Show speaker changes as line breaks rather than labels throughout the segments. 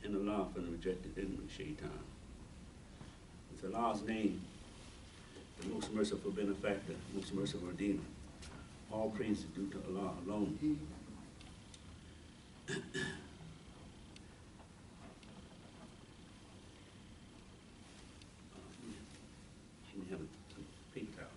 in Allah from the rejected ignorant shaitan. It's Allah's name, the most merciful benefactor, most merciful redeemer. All praise is due to Allah alone. We have some paper towels.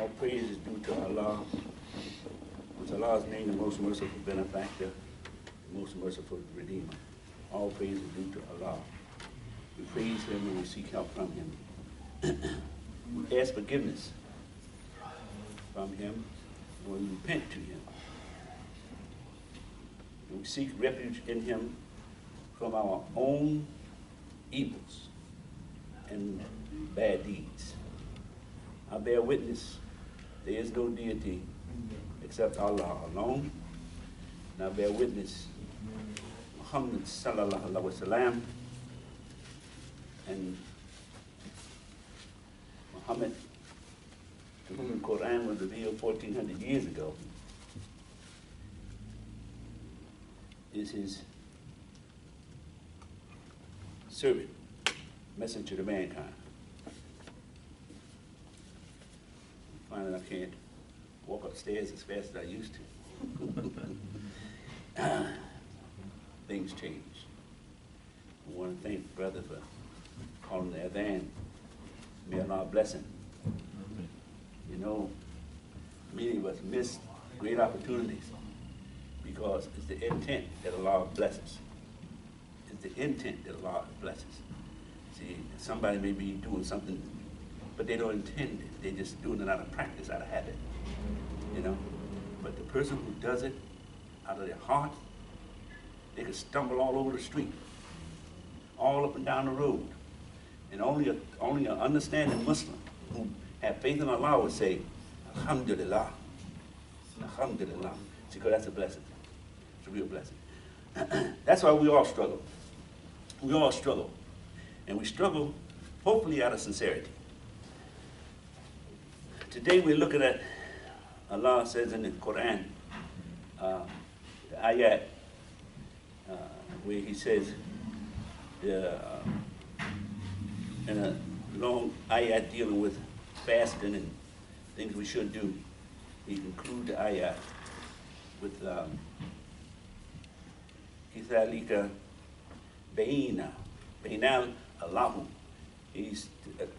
All praise is due to Allah. It's Allah's name, the most merciful benefactor, the most merciful redeemer. All praise is due to Allah. We praise Him and we seek help from Him. We ask forgiveness from Him and we repent to Him. And we seek refuge in Him from our own evils and bad deeds. I bear witness there is no deity except Allah alone. And I bear witness Muhammad sallallahu alaihi wasallam and Muhammad, to whom the Quran was revealed 1400 years ago, is his servant, messenger to mankind. I can't walk upstairs as fast as I used to. Things change. I want to thank brother for calling the adhan. May Allah bless him. You know, many of us miss great opportunities because it's the intent that Allah blesses. It's the intent that Allah blesses. See, somebody may be doing something but they don't intend it. They're just doing it out of practice, out of habit, you know. But the person who does it out of their heart, they could stumble all over the street, all up and down the road. And only an understanding Muslim who have faith in Allah would say, Alhamdulillah, Alhamdulillah. See, because that's a blessing. It's a real blessing. That's why we all struggle. We all struggle. And we struggle, hopefully, out of sincerity. Today we're looking at, Allah says in the Quran, the ayat, where He says, in a long ayat dealing with fasting and things we should do, He concludes the ayat with, Kithalika Bayina, Bayina Allahu. He's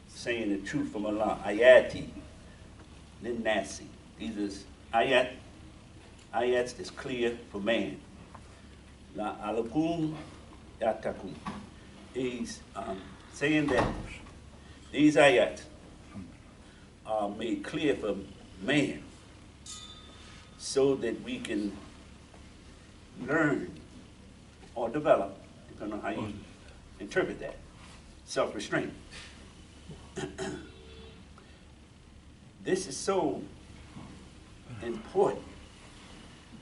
saying the truth from Allah, ayati. Nasi. These are ayats that's clear for man. La alakum yatakum. He's saying that these ayats are made clear for man so that we can learn or develop, depending on how you interpret that, self-restraint. This is so important,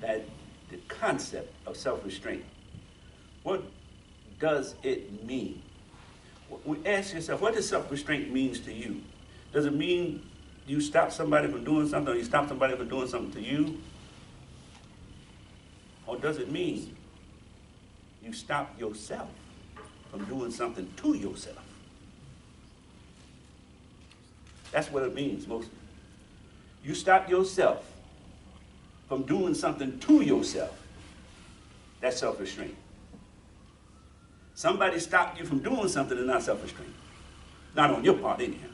that the concept of self-restraint, what does it mean? We ask yourself, what does self-restraint mean to you? Does it mean you stop somebody from doing something, or you stop somebody from doing something to you? Or does it mean you stop yourself from doing something to yourself? That's what it means mostly. You stop yourself from doing something to yourself. That's self-restraint. Somebody stopped you from doing something that's not self-restraint. Not on your part anyhow.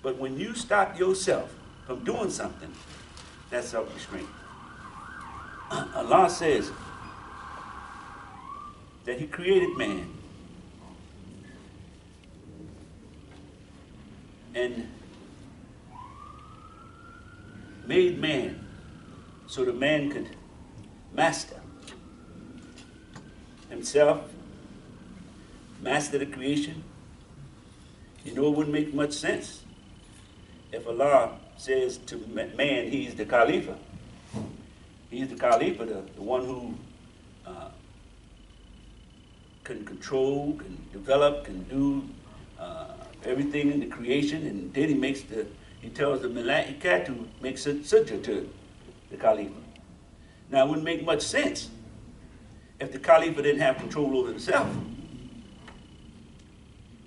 But when you stop yourself from doing something, that's self-restraint. Allah says that He created man and made man so that man could master himself, master the creation, You know, it wouldn't make much sense if Allah says to man, he's the Khalifa. He's the Khalifa, the one who can control, can develop, can do everything in the creation, and then he tells the Mala'ikat to make sujood to the Khalifa. Now, it wouldn't make much sense if the Khalifa didn't have control over himself.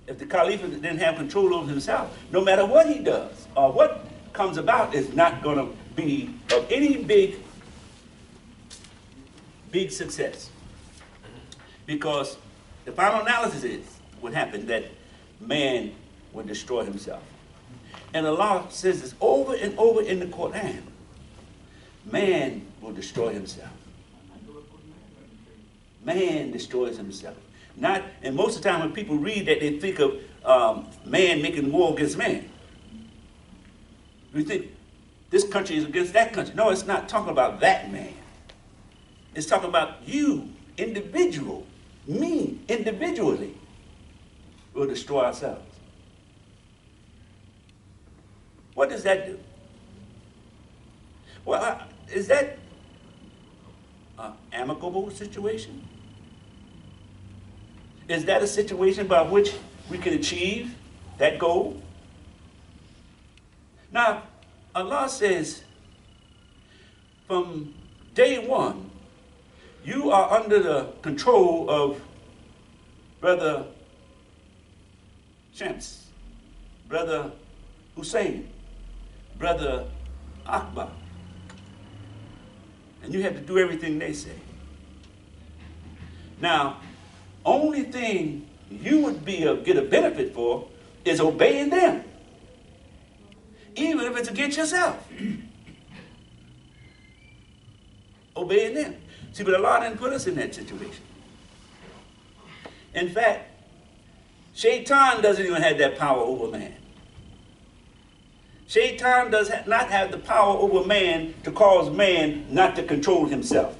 If the Khalifa didn't have control over himself, no matter what he does or what comes about is not going to be of any big success. Because the final analysis is what happened, that man would destroy himself. And Allah says this over and over in the Quran. Man will destroy himself. Man destroys himself. And most of the time when people read that, they think of man making war against man. We think this country is against that country. No, it's not talking about that man. It's talking about you, individual, me, individually, will destroy ourselves. What does that do? Well, is that an amicable situation? Is that a situation by which we can achieve that goal? Now, Allah says, from day one, you are under the control of Brother Shams, Brother Hussein, Brother Akbar. And you have to do everything they say. Now, only thing you would get a benefit for is obeying them, even if it's against yourself. Obeying them. See, but Allah didn't put us in that situation. In fact, Shaitan doesn't even have that power over man. Shaitan does not have the power over man to cause man not to control himself.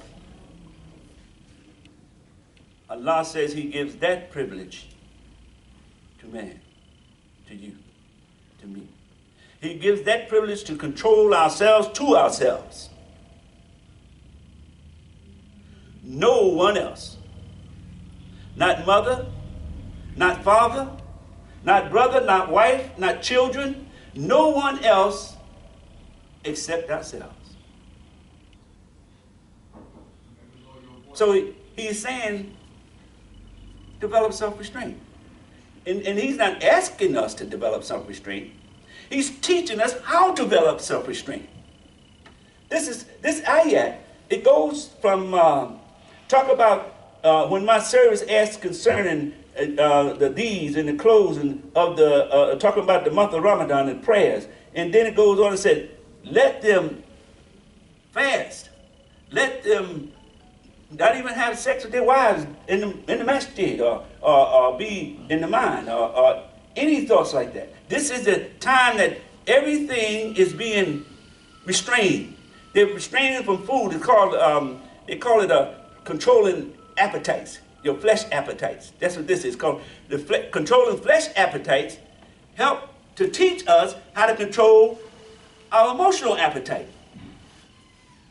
Allah says he gives that privilege to man, to you, to me. He gives that privilege to control ourselves to ourselves. No one else. Not mother, not father, not brother, not wife, not children. No one else except ourselves. So he's saying, develop self-restraint. And he's not asking us to develop self-restraint. He's teaching us how to develop self-restraint. This ayat, it goes from, talk about when my service asked concerning the deeds and the closing of talking about the month of Ramadan and prayers. And then it goes on and said, let them fast. Let them not even have sex with their wives in the masjid or be in the mind or any thoughts like that. This is the time that everything is being restrained. They're restraining from food. It's called, they call it controlling appetites, your flesh appetites. That's what this is called. Controlling flesh appetites help to teach us how to control our emotional appetite.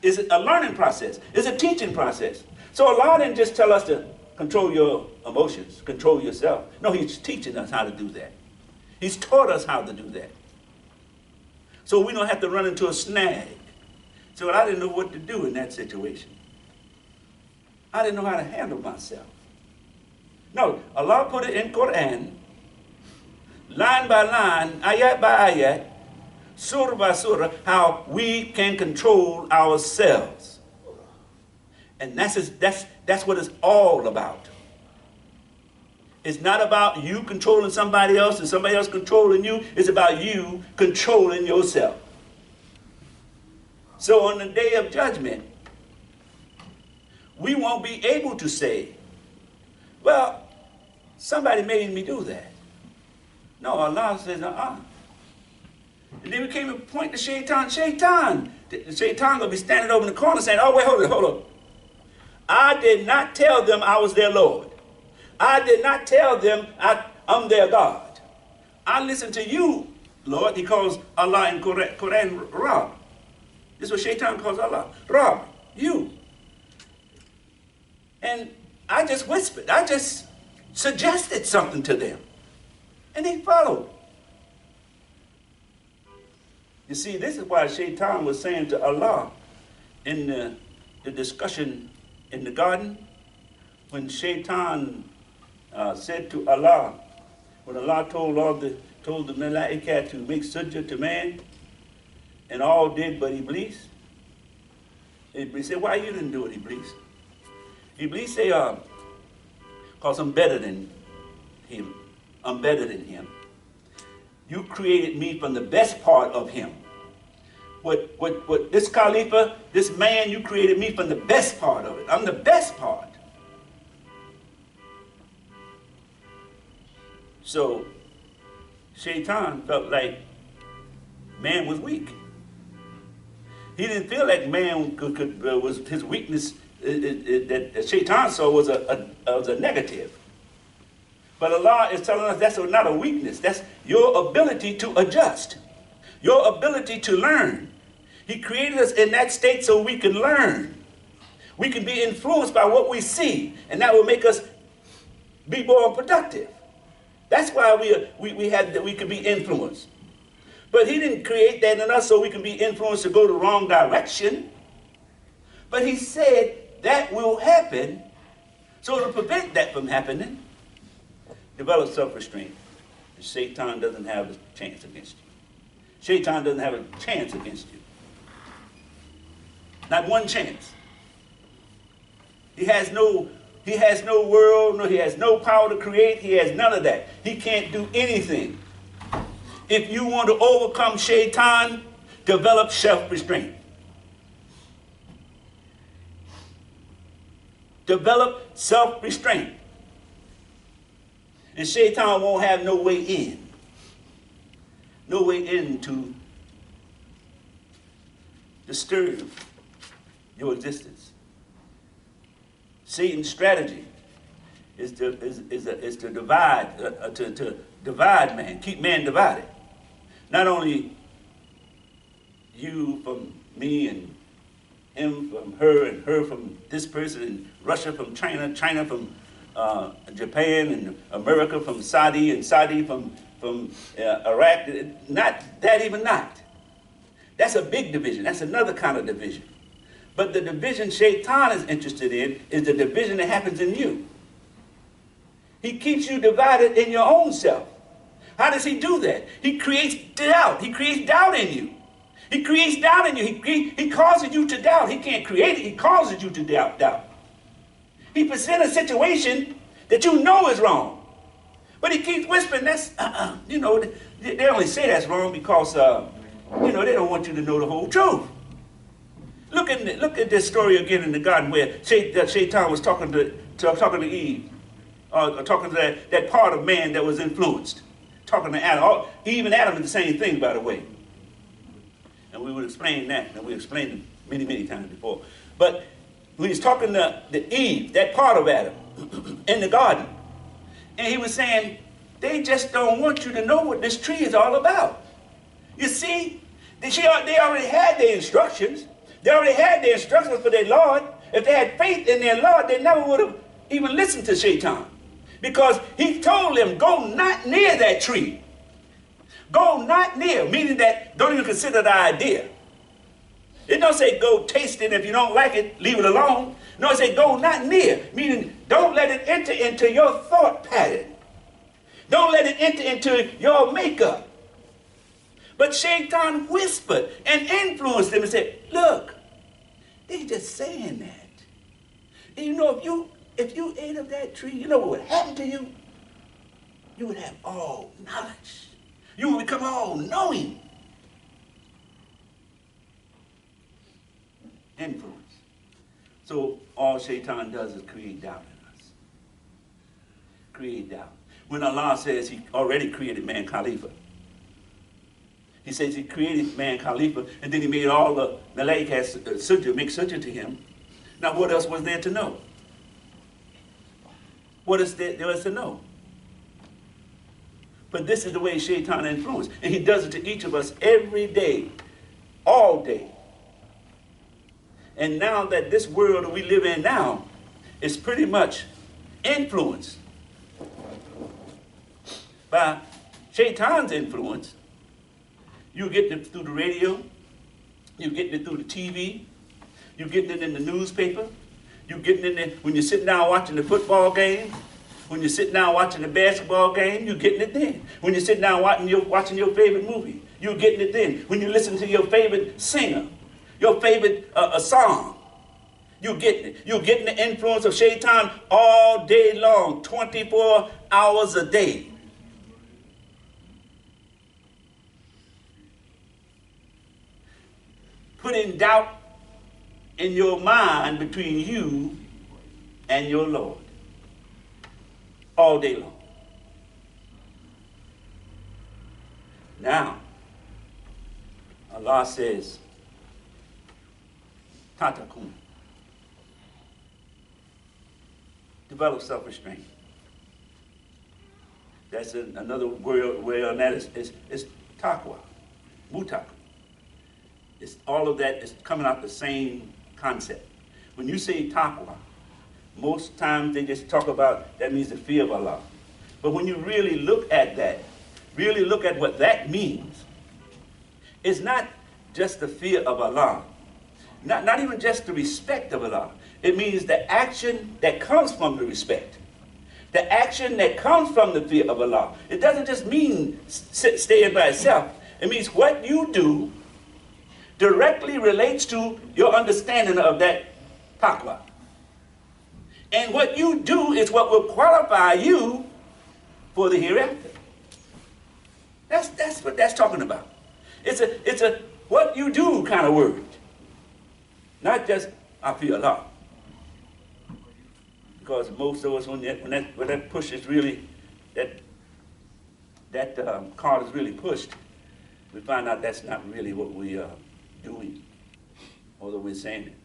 It's a learning process. It's a teaching process. So Allah didn't just tell us to control your emotions, control yourself. No, he's teaching us how to do that. He's taught us how to do that. So we don't have to run into a snag. So I didn't know what to do in that situation. I didn't know how to handle myself. No, Allah put it in Quran, line by line, ayat by ayat, surah by surah, how we can control ourselves. And that's what it's all about. It's not about you controlling somebody else and somebody else controlling you. It's about you controlling yourself. So on the day of judgment, we won't be able to say, well, somebody made me do that. No, Allah says, And then we came and point to Shaitan. Shaitan going to be standing over in the corner saying, oh, wait, hold on. I did not tell them I was their Lord. I did not tell them I'm their God. I listen to you, Lord. He calls Allah in Quran Rab. This is what Shaitan calls Allah. Rab, you. And I just whispered. I just suggested something to them. And they followed. You see, this is why Shaitan was saying to Allah in the discussion in the garden, when Shaitan said to Allah, when Allah told the Malaika to make sujud to man, and all did but Iblis. Iblis said, why you didn't do it, Iblis? Iblis said, because I'm better than him. I'm better than him. You created me from the best part of him. What this Khalifa, this man, you created me from the best part of it. I'm the best part. So Shaitan felt like man was weak. He didn't feel like man was his weakness that Shaitan saw was a negative. But Allah is telling us that's not a weakness. That's your ability to adjust, your ability to learn. He created us in that state so we can learn. We can be influenced by what we see, and that will make us be more productive. That's why we can be influenced. But he didn't create that in us so we can be influenced to go the wrong direction. But he said that will happen. So to prevent that from happening, develop self-restraint. And Shaitan doesn't have a chance against you. Shaitan doesn't have a chance against you. Not one chance. He has no world, no, he has no power to create, he has none of that. He can't do anything. If you want to overcome Shaitan, develop self-restraint. Develop self-restraint. And Shaitan won't have no way in. No way in to disturb your existence. Satan's strategy is to divide, to divide man, keep man divided. Not only you from me and him from her and her from this person and Russia from China, China from Japan and America from Saudi and Saudi from Iraq. Not that even not. That's a big division. That's another kind of division. But the division Shaitan is interested in is the division that happens in you. He keeps you divided in your own self. How does he do that? He creates doubt. He creates doubt in you. He creates doubt in you. He causes you to doubt. He can't create it. He causes you to doubt. He presents a situation that you know is wrong. But he keeps whispering, that's, they only say that's wrong because, they don't want you to know the whole truth. Look at this story again in the garden where Shaitan was talking to Eve, talking to that part of man that was influenced, talking to Adam. Even Adam did the same thing, by the way. And we would explain that, and we explained it many, many times before. But when he's talking to Eve, that part of Adam, in the garden, and he was saying, they just don't want you to know what this tree is all about. You see, they already had their instructions. They already had their instructions for their Lord. If they had faith in their Lord, they never would have even listened to Shaitan. Because he told them, go not near that tree. Go not near, meaning that don't even consider the idea. It don't say go taste it. If you don't like it, leave it alone. No, it say go not near, meaning don't let it enter into your thought pattern. Don't let it enter into your makeup. But Shaitan whispered and influenced them and said, look, they just saying that. And if you ate of that tree, you know what would happen to you? You would have all knowledge. You would become all knowing. Influence. So all Shaitan does is create doubt in us. Create doubt. When Allah says he already created man Khalifa, he says he created man Khalifa, and then he made all the Malaikas make sujud to him. Now what else was there to know? What is there was to know? But this is the way Shaitan influences. And he does it to each of us every day, all day. And now that this world that we live in now is pretty much influenced by Shaitan's influence. You get it through the radio, you get it through the TV, you getting it in the newspaper, you getting it in when you're sitting down watching the football game, when you're sitting down watching the basketball game, you're getting it then. When you're sitting down watching your favorite movie, you're getting it then. When you listen to your favorite singer, your favorite song, you're getting it. You're getting the influence of Shaitan all day long, 24 hours a day. Putting doubt in your mind between you and your Lord all day long. Now, Allah says, Tatakum. Develop self-restraint. That's another word on that is taqwa, mutaqwa. It's all of that is coming out the same concept. When you say taqwa, most times they just talk about that means the fear of Allah. But when you really look at that, really look at what that means, it's not just the fear of Allah, not even just the respect of Allah. It means the action that comes from the respect, the action that comes from the fear of Allah. It doesn't just mean staying by itself. It means what you do directly relates to your understanding of that taqwa. And what you do is what will qualify you for the hereafter. That's what that's talking about. It's a what you do kind of word. Not just I feel Allah. Because most of us, when that push is really, that card is really pushed, we find out that's not really what we are doing, although we're saying it.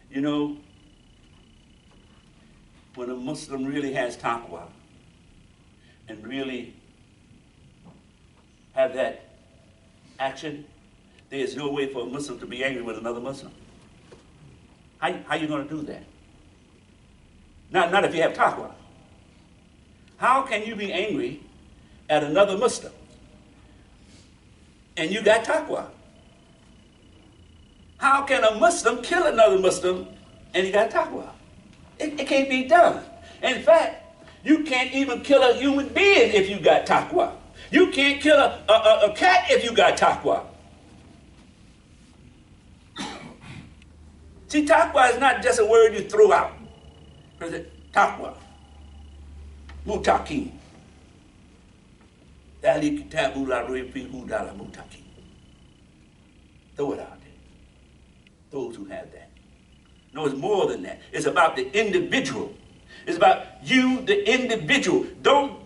You know, when a Muslim really has taqwa and really have that action, there is no way for a Muslim to be angry with another Muslim. How you going to do that? Not if you have taqwa. How can you be angry at another Muslim and you got taqwa? How can a Muslim kill another Muslim and he got taqwa? It can't be done. In fact, you can't even kill a human being if you got taqwa. You can't kill a cat if you got taqwa. See, taqwa is not just a word you throw out. Taqwa. Mutaqin. Dali kitabu la refi hudala mutaqin. Throw it out there. Those who have that. No, it's more than that. It's about the individual. It's about you, the individual. Don't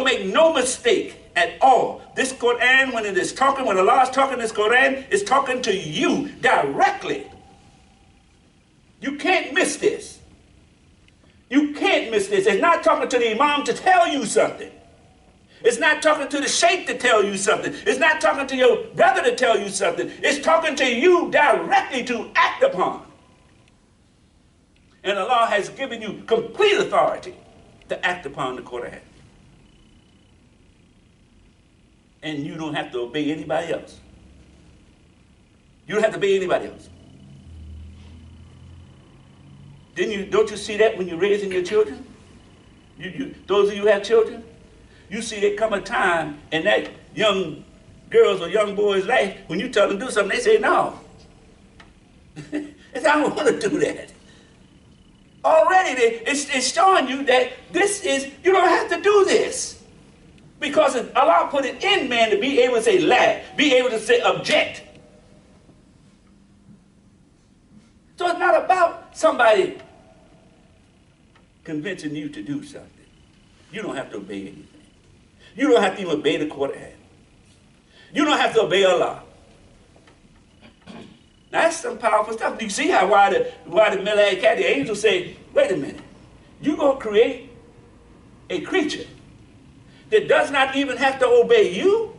make no mistake at all. This Quran, when it is talking, when Allah is talking this Quran, it's talking to you directly. You can't miss this. You can't miss this. It's not talking to the Imam to tell you something. It's not talking to the Sheikh to tell you something. It's not talking to your brother to tell you something. It's talking to you directly to act upon. And Allah has given you complete authority to act upon the Quran. And you don't have to obey anybody else. You don't have to obey anybody else. Don't you see that when you're raising your children? Those of you who have children, you see there come a time in that young girl's or young boy's life when you tell them to do something, they say no. I don't want to do that. Already it's showing you that you don't have to do this. Because Allah put it in man to be able to say la, be able to say object. So it's not about somebody convincing you to do something. You don't have to obey anything. You don't have to even obey the Quran. You don't have to obey Allah. Now that's some powerful stuff. Do you see why the Malaika, the angels say, wait a minute, you gonna create a creature that does not even have to obey you,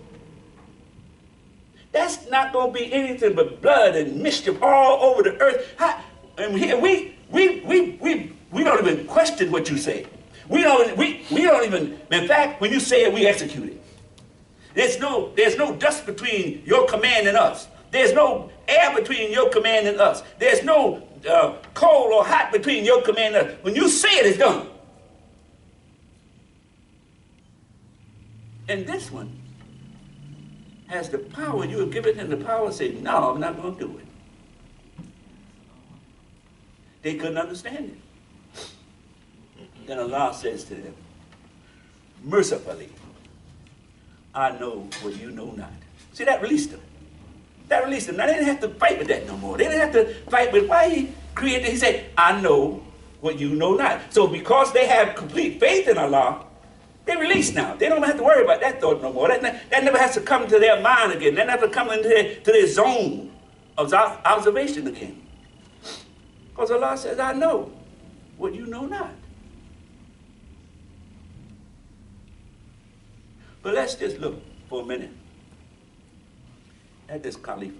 that's not going to be anything but blood and mischief all over the earth. And here we don't even question what you say. We don't even, in fact, when you say it, we execute it. There's no dust between your command and us. There's no air between your command and us. There's no cold or hot between your command and us. When you say it, it's done. And this one has the power. You have given him the power to say, no, I'm not going to do it. They couldn't understand it. Then Allah says to them, mercifully, I know what you know not. See, that released them. That released them. Now, they didn't have to fight with that no more. They didn't have to fight with why he created it. He said, I know what you know not. So because they have complete faith in Allah, they're released now. They don't have to worry about that thought no more. That never has to come to their mind again. That never come into their zone of observation again. Because Allah says, I know what you know not. But let's just look for a minute at this Khalifa.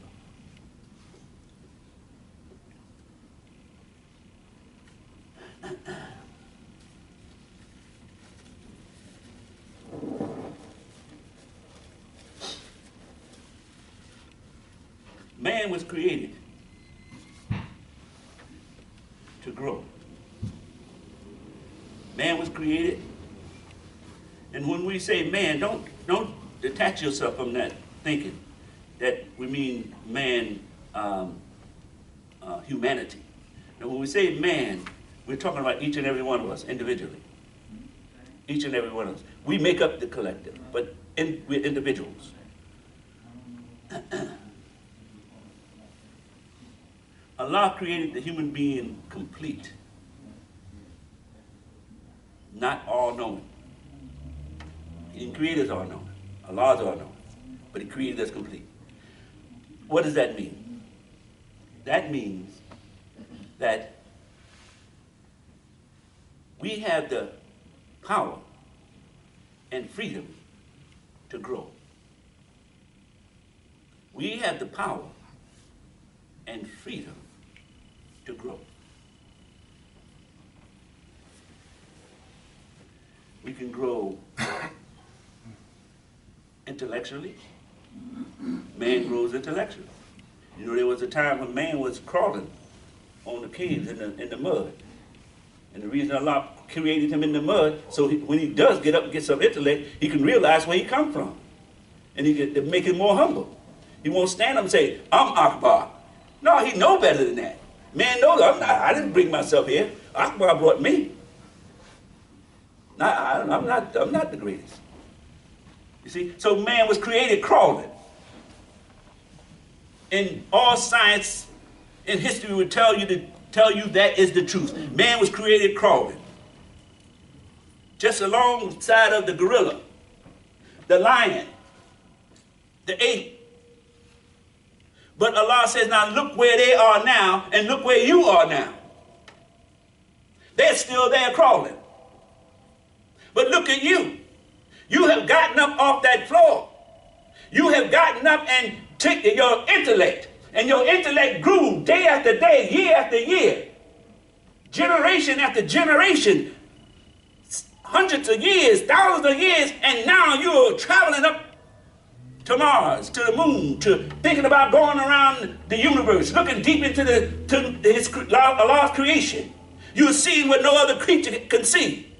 Man was created to grow. Man was created, and when we say man, don't detach yourself from that thinking that we mean man, humanity. Now, when we say man, we're talking about each and every one of us individually. Each and every one of us. We make up the collective, but we're individuals. Allah created the human being complete, not all-knowing. He didn't create us all-knowing. Allah is all-knowing, but He created us complete. What does that mean? That means that we have the power and freedom to grow. We have the power and freedom to grow. We can grow intellectually. Man grows intellectually. You know, there was a time when man was crawling on the caves in the mud. And the reason Allah created him in the mud, so when he does get up and get some intellect, he can realize where he come from. And he can make him more humble. He won't stand up and say, I'm Akbar. No, he know better than that. Man knows I didn't bring myself here. Akbar brought me. I'm not the greatest. You see? So man was created crawling. And all science and history would tell you that is the truth. Man was created crawling. Just alongside of the gorilla, the lion, the ape. But Allah says, now look where they are now and look where you are now. They're still there crawling. But look at you. You have gotten up off that floor. You have gotten up and taken your intellect. And your intellect grew day after day, year after year, generation after generation, hundreds of years, thousands of years, and now you're traveling up to Mars, to the moon, to thinking about going around the universe, looking deep into Allah's creation. You're seeing what no other creature can see.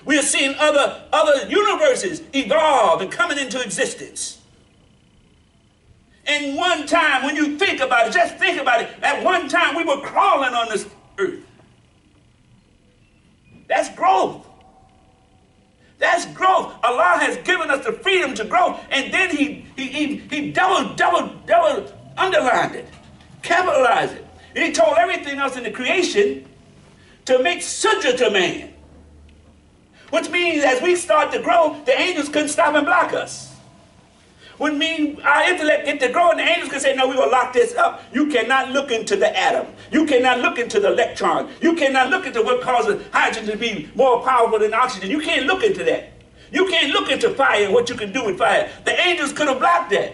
We are seeing other universes evolve and coming into existence. And one time, when you think about it, just think about it, at one time we were crawling on this earth. That's growth. That's growth. Allah has given us the freedom to grow, and then he double underlined it, capitalized it. And he told everything else in the creation to make sujood to man. Which means as we start to grow, the angels couldn't stop and block us. When our intellect get to grow, and the angels can say, no, we're going to lock this up. You cannot look into the atom. You cannot look into the electron. You cannot look into what causes hydrogen to be more powerful than oxygen. You can't look into that. You can't look into fire and what you can do with fire. The angels could have blocked that.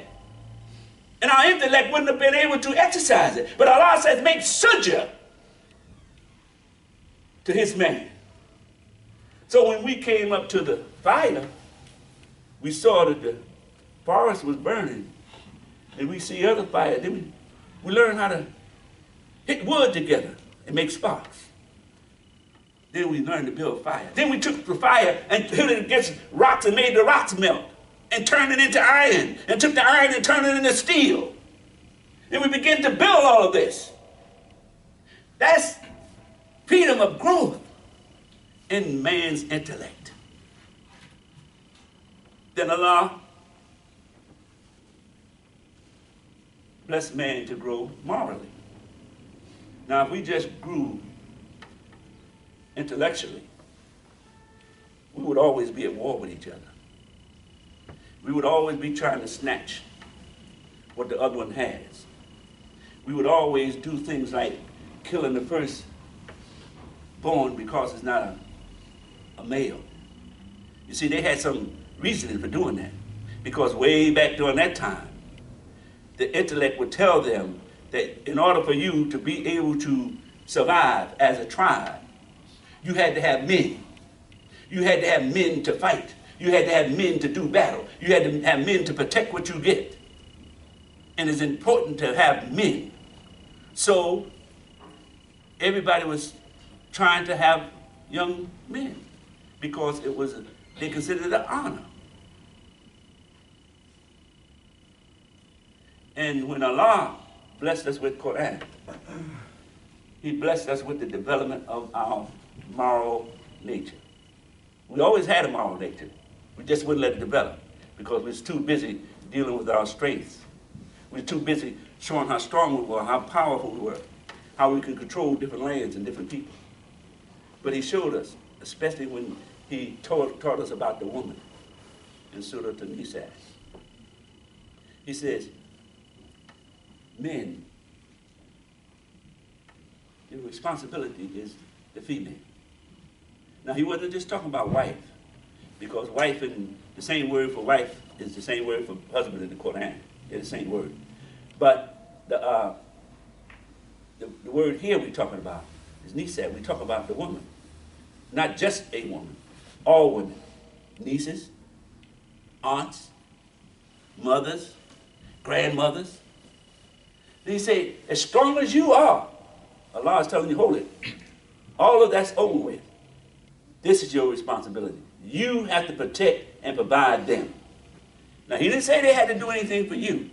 And our intellect wouldn't have been able to exercise it. But Allah says, make sujood to his man. So when we came up to the fire, we saw that the forest was burning. And we see other fire. Then we learned how to hit wood together and make sparks. Then we learned to build fire. Then we took the fire and hit it against rocks and made the rocks melt and turned it into iron and took the iron and turned it into steel. And we began to build all of this. That's freedom of growth in man's intellect. Then Allah blessed man to grow morally. Now, if we just grew intellectually, we would always be at war with each other. We would always be trying to snatch what the other one has. We would always do things like killing the first born because it's not a male. You see, they had some reasoning for doing that. Because way back during that time, the intellect would tell them that in order for you to be able to survive as a tribe, you had to have men. You had to have men to fight. You had to have men to do battle. You had to have men to protect what you get. And it's important to have men. So everybody was trying to have young men because they considered it an honor. And when Allah blessed us with Quran, he blessed us with the development of our moral nature. We always had a moral nature. We just wouldn't let it develop because we was too busy dealing with our strengths. We were too busy showing how strong we were, how powerful we were, how we could control different lands and different people. But he showed us, especially when he taught us about the woman in Surah An-Nisa. He says, men, your responsibility is the female. Now, he wasn't just talking about wife, because wife, and the same word for wife is the same word for husband in the Quran. They're the same word. But the word here we're talking about is nisa. We talk about the woman. Not just a woman, all women. Nieces, aunts, mothers, grandmothers. Then he said, as strong as you are, Allah is telling you, hold it. All of that's over with. This is your responsibility. You have to protect and provide them. Now, he didn't say they had to do anything for you,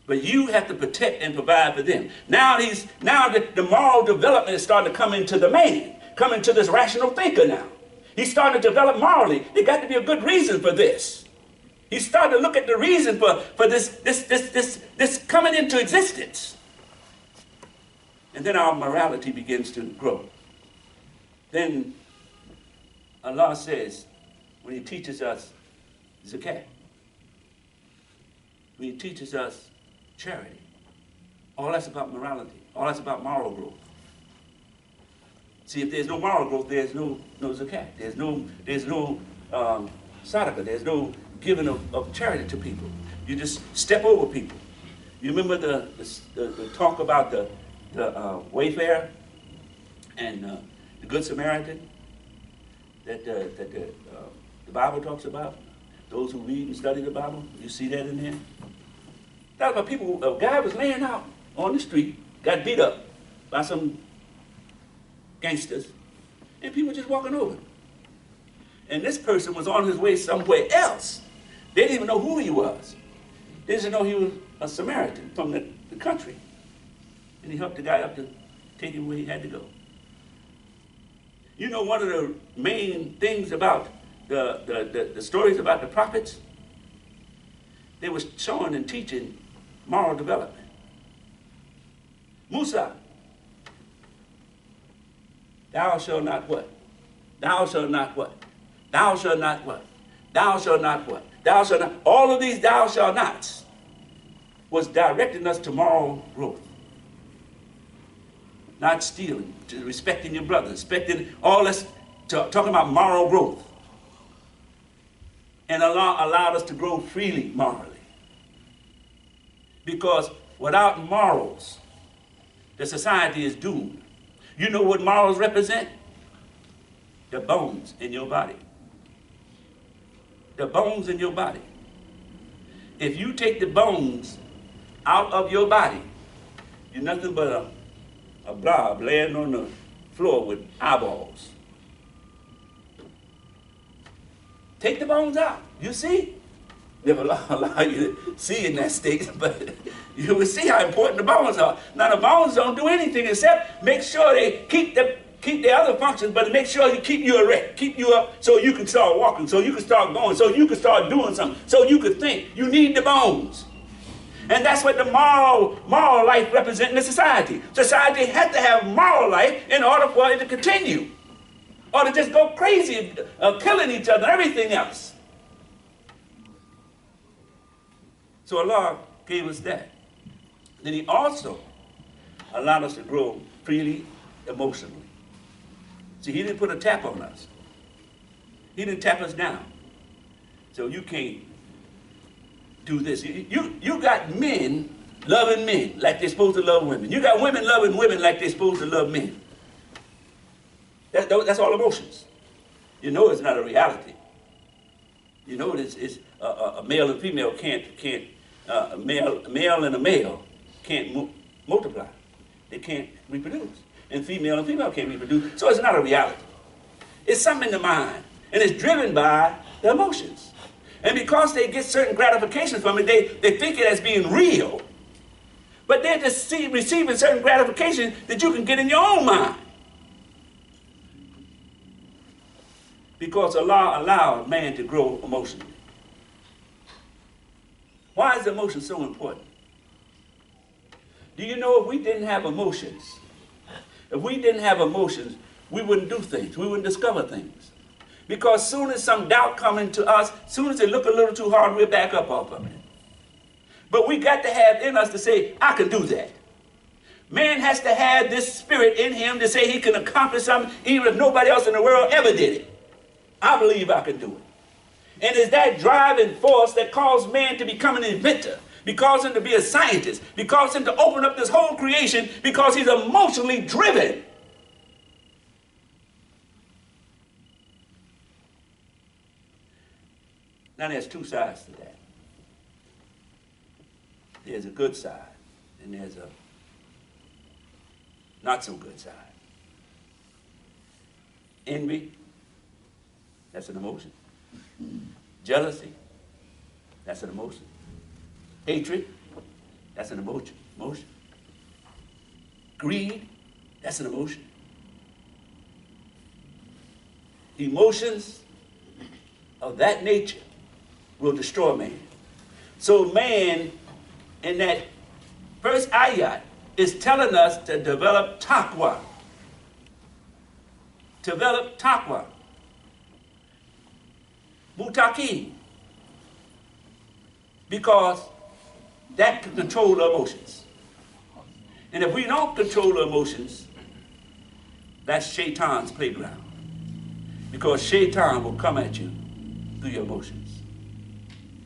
but you have to protect and provide for them. Now the moral development is starting to come into the man, come into this rational thinker now. He's starting to develop morally. There got to be a good reason for this. He's starting to look at the reason for this coming into existence. And then our morality begins to grow. Then Allah says, when he teaches us zakat, when he teaches us charity, all that's about morality, all that's about moral growth. See, if there's no moral growth, there's no zakat, there's no sadaqah, there's no giving of charity to people. You just step over people. You remember the talk about the wayfarer and the Good Samaritan that the Bible talks about? Those who read and study the Bible, you see that in there? That was about people, a guy was laying out on the street, got beat up by some gangsters, and people just walking over. And this person was on his way somewhere else. They didn't even know who he was. They didn't know he was a Samaritan from the country. And he helped the guy up to take him where he had to go. You know, one of the main things about the stories about the prophets, they were showing and teaching moral development. Musa, thou shalt not what? Thou shalt not what? Thou shalt not what? Thou shalt not what? Thou shalt not. All of these thou shalt nots was directing us to moral growth. Not stealing, to respecting your brother, respecting all this, talking about moral growth. And allowed us to grow freely morally. Because without morals, the society is doomed. You know what morals represent? The bones in your body. The bones in your body. If you take the bones out of your body, you're nothing but a blob laying on the floor with eyeballs. Take the bones out. You see? Never allow you to see in that state, but you will see how important the bones are. Now the bones don't do anything except make sure they keep their other functions, but make sure you keep you erect, keep you up so you can start walking, so you can start going, so you can start doing something, so you can think. You need the bones. And that's what the moral life represents in the society. Society has to have moral life in order for it to continue. Or to just go crazy, killing each other and everything else. So Allah gave us that. Then He also allowed us to grow freely emotionally. See, He didn't put a tap on us. He didn't tap us down. So you can't do this. You got men loving men like they're supposed to love women. You got women loving women like they're supposed to love men. That's all emotions. You know it's not a reality. You know it's a male and female can't a male and a male can't multiply. They can't reproduce. And female can't reproduce. So it's not a reality. It's something in the mind. And it's driven by the emotions. And because they get certain gratifications from it, they think it as being real. But they're just receiving certain gratification that you can get in your own mind. Because Allah allowed man to grow emotionally. Why is emotion so important? Do you know if we didn't have emotions, we wouldn't do things, we wouldn't discover things. Because soon as some doubt comes into us, soon as it look a little too hard, we'll back up off of it. But we got to have in us to say, I can do that. Man has to have this spirit in him to say he can accomplish something even if nobody else in the world ever did it. I believe I can do it. And it's that driving force that caused man to become an inventor, because him to be a scientist, because him to open up this whole creation, because he's emotionally driven. Now there's two sides to that. There's a good side, and there's a not so good side. Envy, that's an emotion. Jealousy, that's an emotion. Hatred, that's an emotion. Greed, that's an emotion. Emotions of that nature will destroy man. So man, in that first ayat, is telling us to develop taqwa. Develop taqwa. Mutaqin. Because that can control the emotions. And if we don't control the emotions, that's Shaitan's playground. Because Shaitan will come at you through your emotions.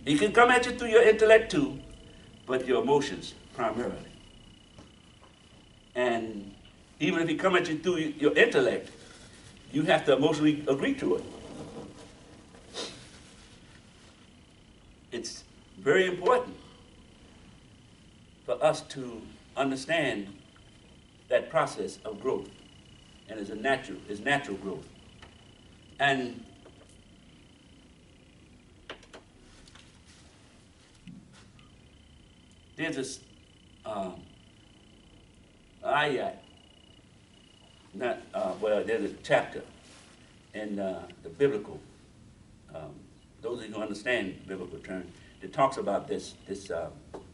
He can come at you through your intellect too, but your emotions primarily. And even if he come at you through your intellect, you have to emotionally agree to it. It's very important for us to understand that process of growth, and it's natural growth. And there's this ayat, there's a chapter in the biblical, those of you who understand biblical terms, that talks about this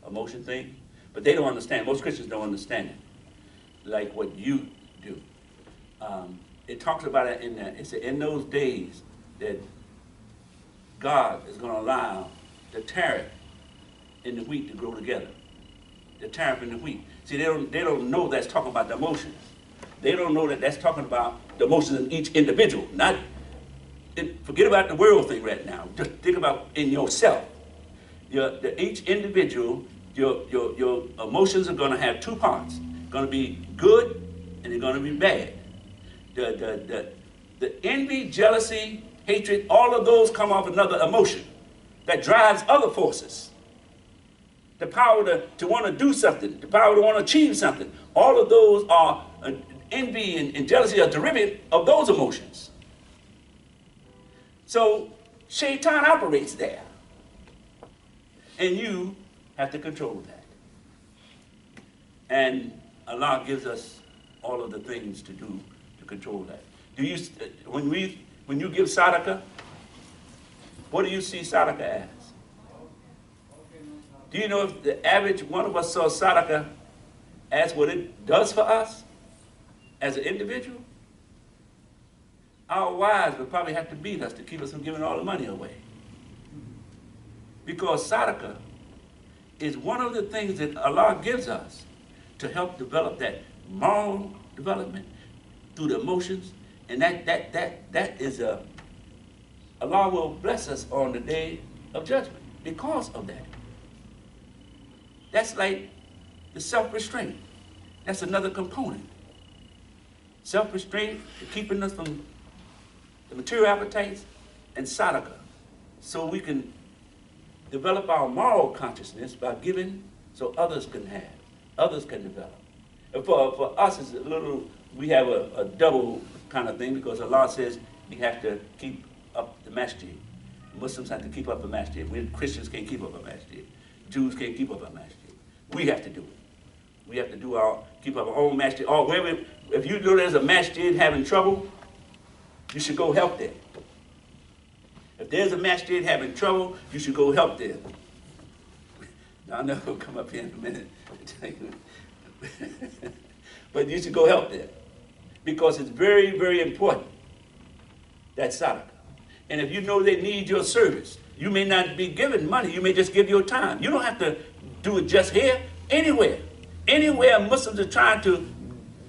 emotion thing, but they don't understand. Most Christians don't understand it, like what you do. It talks about it in those days that God is going to allow the tariff and the wheat to grow together. The tariff and the wheat. See, they don't know that's talking about the emotions. They don't know that that's talking about the emotions of each individual. Forget about the world thing right now. Just think about in yourself. Each individual, your emotions are going to have two parts. Going to be good and they're going to be bad. The envy, jealousy, hatred, all of those come off another emotion that drives other forces. The power to want to do something, the power to want to achieve something. All of those are, envy and jealousy are derivative of those emotions. So Shaitan operates there. And you have to control that. And Allah gives us all of the things to do to control that. When you give sadaqah, what do you see sadaqah as? Do you know if the average one of us saw sadaqah as what it does for us as an individual? Our wives would probably have to beat us to keep us from giving all the money away. Because sadaqah is one of the things that Allah gives us to help develop that moral development through the emotions. And that is Allah will bless us on the day of judgment because of that. That's like the self-restraint. That's another component. Self-restraint, keeping us from the material appetites, and sadaqah, so we can develop our moral consciousness by giving so others can have, others can develop. And for us, it's we have a double kind of thing because Allah says we have to keep up the masjid. Muslims have to keep up the masjid. We Christians can't keep up a masjid. Jews can't keep up a masjid. We have to do it. We have to keep up our own masjid. Or if you know there's a masjid having trouble, you should go help them. If there's a masjid having trouble, you should go help them. Now, I know he'll come up here in a minute. But you should go help them. Because it's very, very important. That's sadaqah. And if you know they need your service, you may not be giving money. You may just give your time. You don't have to do it just here. Anywhere. Anywhere Muslims are trying to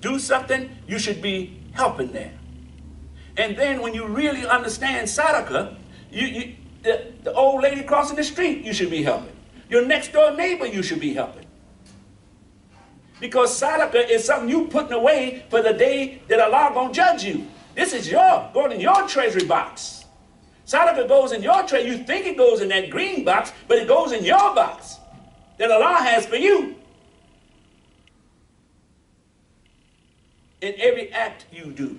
do something, you should be helping there. And then when you really understand sadaqah, the old lady crossing the street, you should be helping. Your next door neighbor, you should be helping. Because sadaqah is something you putting away for the day that Allah gonna judge you. This is going in your treasury box. Sadaqah goes in your treasury. You think it goes in that green box, but it goes in your box that Allah has for you. In every act you do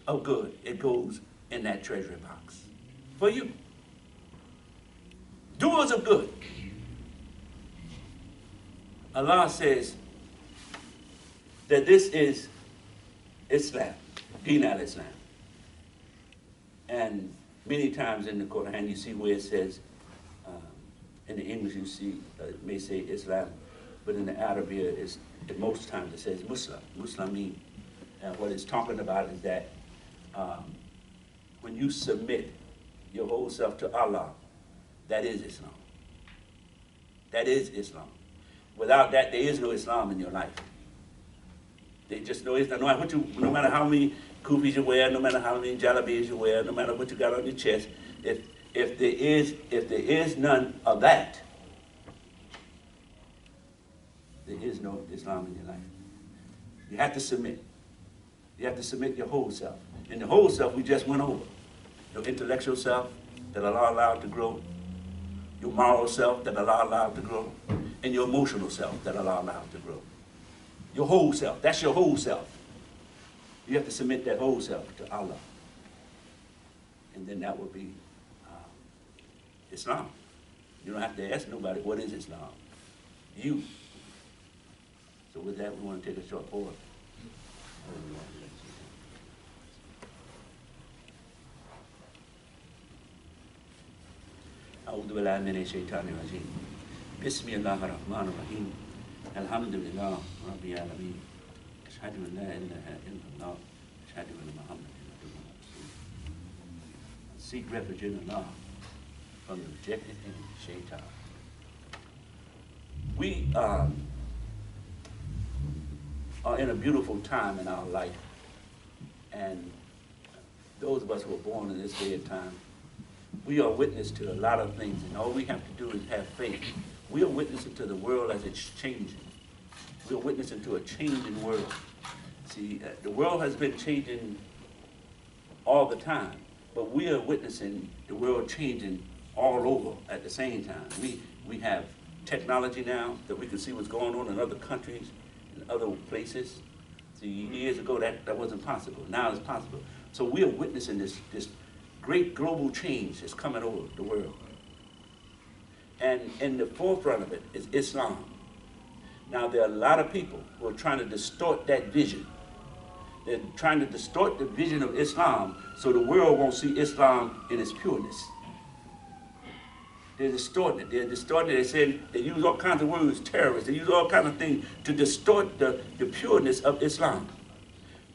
of good, it goes in that treasury box for you. Doers of good. Allah says that this is Islam, Deen al-Islam. And many times in the Quran you see where it says, in the English you see, it may say Islam, but in the Arabic, most times it says Muslim, Muslimin. And what it's talking about is that when you submit your whole self to Allah, that is Islam. That is Islam. Without that, there is no Islam in your life. They just know Islam. No matter how many kufis you wear, no matter how many jalabis you wear, no matter what you got on your chest, if there is none of that, there is no Islam in your life. You have to submit. You have to submit your whole self. And the whole self we just went over. Your intellectual self that Allah allowed to grow, your moral self that Allah allowed to grow, and your emotional self that Allah allowed to grow. Your whole self, that's your whole self. You have to submit that whole self to Allah. And then that would be Islam. You don't have to ask nobody, what is Islam? You. So with that, we want to take a short pause. أعوذ بالله من الشيطان الرجيم بسم الله الرحمن الرحيم الحمد لله رب العالمين أشهد أن لا إله إلا الله أشهد أن محمدا عبده ورسوله. Seek refuge in Allah from the rejected enemy, Shaitan. We are in a beautiful time in our life, and those of us who are born in this day and time, we are witness to a lot of things, and all we have to do is have faith. We are witnessing to the world as it's changing. We are witnessing to a changing world. See, the world has been changing all the time, but we are witnessing the world changing all over at the same time. We have technology now that we can see what's going on in other countries and other places. See, years ago that wasn't possible. Now it's possible. So we are witnessing this great global change that's coming over the world. And in the forefront of it is Islam. Now there are a lot of people who are trying to distort that vision. They're trying to distort the vision of Islam so the world won't see Islam in its pureness. They're distorting it. They're distorting it. They say they use all kinds of words, terrorists. They use all kinds of things to distort the pureness of Islam.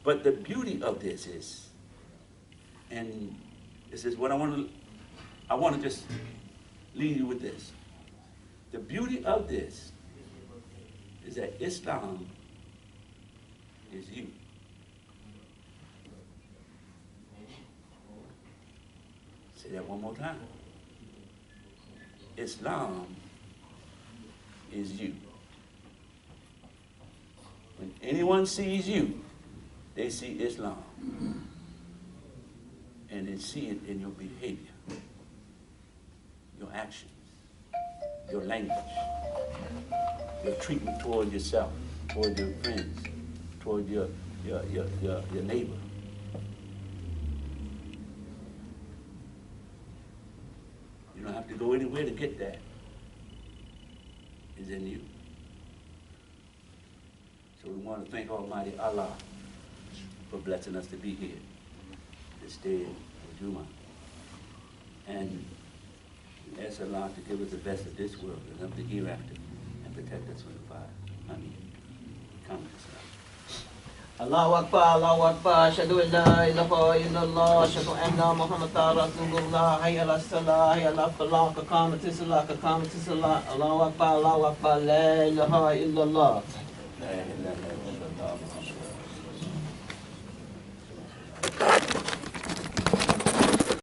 But the beauty of this is, and this is what I want to just leave you with this. The beauty of this is that Islam is you. Say that one more time. Islam is you. When anyone sees you, they see Islam. And they see it in your behavior, your actions, your language, your treatment toward yourself, toward your friends, toward your neighbor. You don't have to go anywhere to get that. It's in you. So we want to thank Almighty Allah for blessing us to be here this day of Jumuah. And we ask Allah to give us the best of this world and of the hereafter and protect us from the fire. Ameen. Come to
Allahu Akbar, Allahu Akbar, Ashhadu an la ilaha illallah, Ashhadu anna Muhammadan Rasulullah, Hayya ala salah, Hayya ala falah, Kaqamati salah, Allahu Akbar, la ilaha illallah.
La ilaha illallah.